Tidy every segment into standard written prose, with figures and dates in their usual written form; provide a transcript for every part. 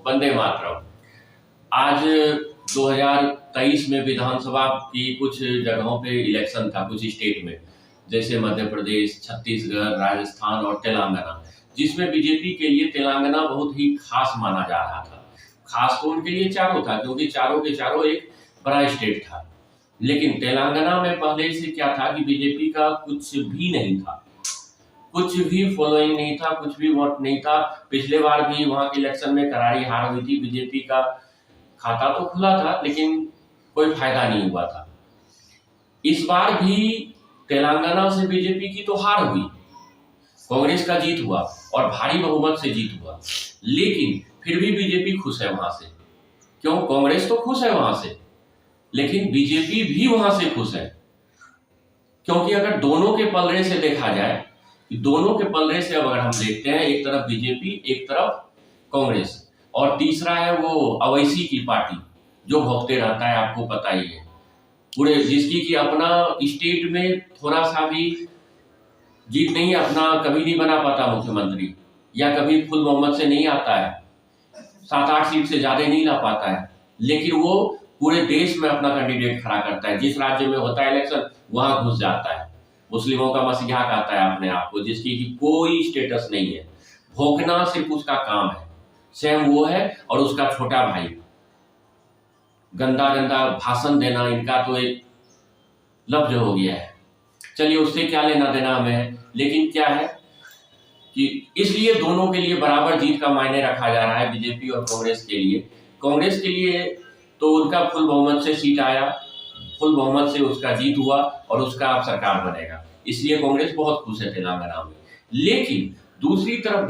वंदे मातरम। आज 2023 में विधानसभा की कुछ जगहों पे इलेक्शन था, कुछ स्टेट में, जैसे मध्य प्रदेश, छत्तीसगढ़, राजस्थान और तेलंगाना, जिसमें बीजेपी के लिए तेलंगाना बहुत ही खास माना जा रहा था। खास तो उनके लिए चारों था, क्योंकि चारों के चारों एक बड़ा स्टेट था। लेकिन तेलंगाना में पहले से क्या था कि बीजेपी का कुछ भी नहीं था, कुछ भी फॉलोइंग नहीं था, कुछ भी वोट नहीं था। पिछले बार भी वहां के इलेक्शन में करारी हार हुई थी। बीजेपी का खाता तो खुला था, लेकिन कोई फायदा नहीं हुआ था। इस बार भी तेलंगाना से बीजेपी की तो हार हुई, कांग्रेस का जीत हुआ और भारी बहुमत से जीत हुआ। लेकिन फिर भी बीजेपी खुश है वहां से। क्यों? कांग्रेस तो खुश है वहां से, लेकिन बीजेपी भी वहां से खुश है। क्योंकि अगर दोनों के पलड़े से देखा जाए, दोनों के पलड़े से अब अगर हम देखते हैं, एक तरफ बीजेपी, एक तरफ कांग्रेस, और तीसरा है वो अवैसी की पार्टी जो भोगते रहता है, आपको पता ही है पूरे, जिसकी कि अपना स्टेट में थोड़ा सा भी जीत नहीं, अपना कभी नहीं बना पाता मुख्यमंत्री, या कभी फुल बहुमत से नहीं आता है, 7-8 सीट से ज्यादा नहीं ला पाता है। लेकिन वो पूरे देश में अपना कैंडिडेट खड़ा करता है। जिस राज्य में होता है इलेक्शन, वहां घुस जाता है। मुस्लिमों का मसीहा कहता है अपने आप को, जिसकी की कोई स्टेटस नहीं है। भोंकना सिर्फ उसका काम है। सेम वो है और उसका छोटा भाई, गंदा गंदा भाषण देना इनका तो एक लफ्ज हो गया है। चलिए, उससे क्या लेना देना हमें, लेकिन क्या है कि इसलिए दोनों के लिए बराबर जीत का मायने रखा जा रहा है, बीजेपी और कांग्रेस के लिए। कांग्रेस के लिए तो उनका फुल बहुमत से सीट आया, फुल बहुमत से उसका जीत हुआ और उसका अब सरकार बनेगा, इसलिए कांग्रेस बहुत खुश है तेलंगाना में। लेकिन दूसरी तरफ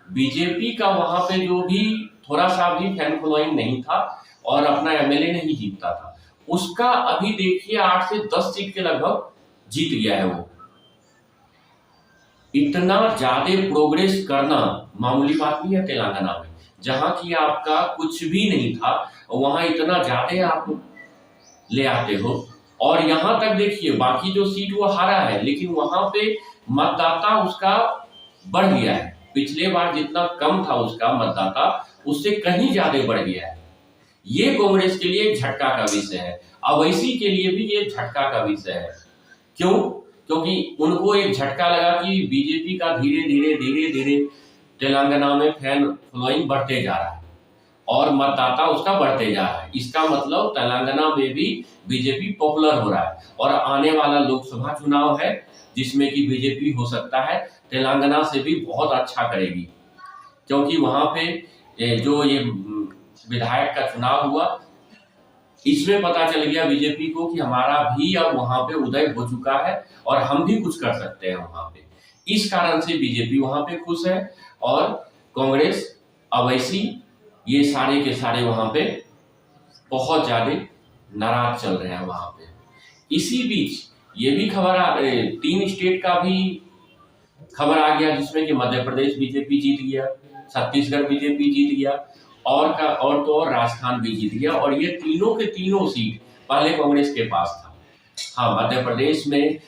बीजेपी का वहां पे जो भी थोड़ा सा भी फैन फॉलोइंग नहीं था और अपना एमएलए नहीं जीतता था, उसका अभी देखिए 8 से 10 सीट के लगभग जीत गया है। वो इतना ज्यादा प्रोग्रेस करना मामूली बात नहीं है तेलंगाना में, जहां की आपका कुछ भी नहीं था, वहां इतना ज्यादा आप ले आते हो। और यहां तक देखिए, बाकी जो सीट वो हारा है, लेकिन वहां पे मतदाता उसका बढ़ गया है। पिछले बार जितना कम था उसका मतदाता, उससे कहीं ज्यादा बढ़ गया है। ये कांग्रेस के लिए एक झटका का विषय है, अवैसी के लिए भी ये झटका का विषय है। क्यों? क्योंकि उनको एक झटका लगा कि बीजेपी का धीरे धीरे तेलंगाना में फैन फॉलोइंग बढ़ते जा रहा है और मतदाता उसका बढ़ते जा रहा है। इसका मतलब तेलंगाना में भी बीजेपी पॉपुलर हो रहा है। और आने वाला लोकसभा चुनाव है, जिसमें कि बीजेपी हो सकता है तेलंगाना से भी बहुत अच्छा करेगी, क्योंकि वहां पे जो ये विधायक का चुनाव हुआ, इसमें पता चल गया बीजेपी को कि हमारा भी अब वहां पे उदय हो चुका है और हम भी कुछ कर सकते हैं वहां पे। इस कारण से बीजेपी वहां पे खुश है और कांग्रेस, अवैसी, ये सारे के सारे वहां पे बहुत ज्यादा नाराज चल रहे हैं वहां पे। इसी बीच ये भी खबर 3 स्टेट का भी खबर आ गया, जिसमें कि मध्य प्रदेश बीजेपी जीत गया, छत्तीसगढ़ बीजेपी जीत गया और राजस्थान भी जीत गया। और ये तीनों के तीनों सीट पहले कांग्रेस के पास था। हाँ, मध्य प्रदेश में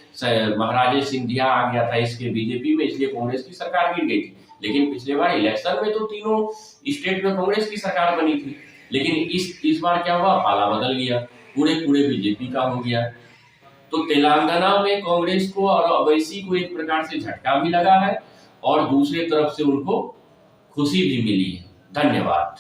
महाराजा सिंधिया आ गया था इसके बीजेपी में, इसलिए कांग्रेस की सरकार गिर गई थी। लेकिन पिछले बार इलेक्शन में तो तीनों स्टेट में कांग्रेस की सरकार बनी थी। लेकिन इस बार क्या हुआ, पाला बदल गया, पूरे बीजेपी का हो गया। तो तेलंगाना में कांग्रेस को और अवैसी को एक प्रकार से झटका भी लगा है और दूसरे तरफ से उनको खुशी भी मिली है। धन्यवाद।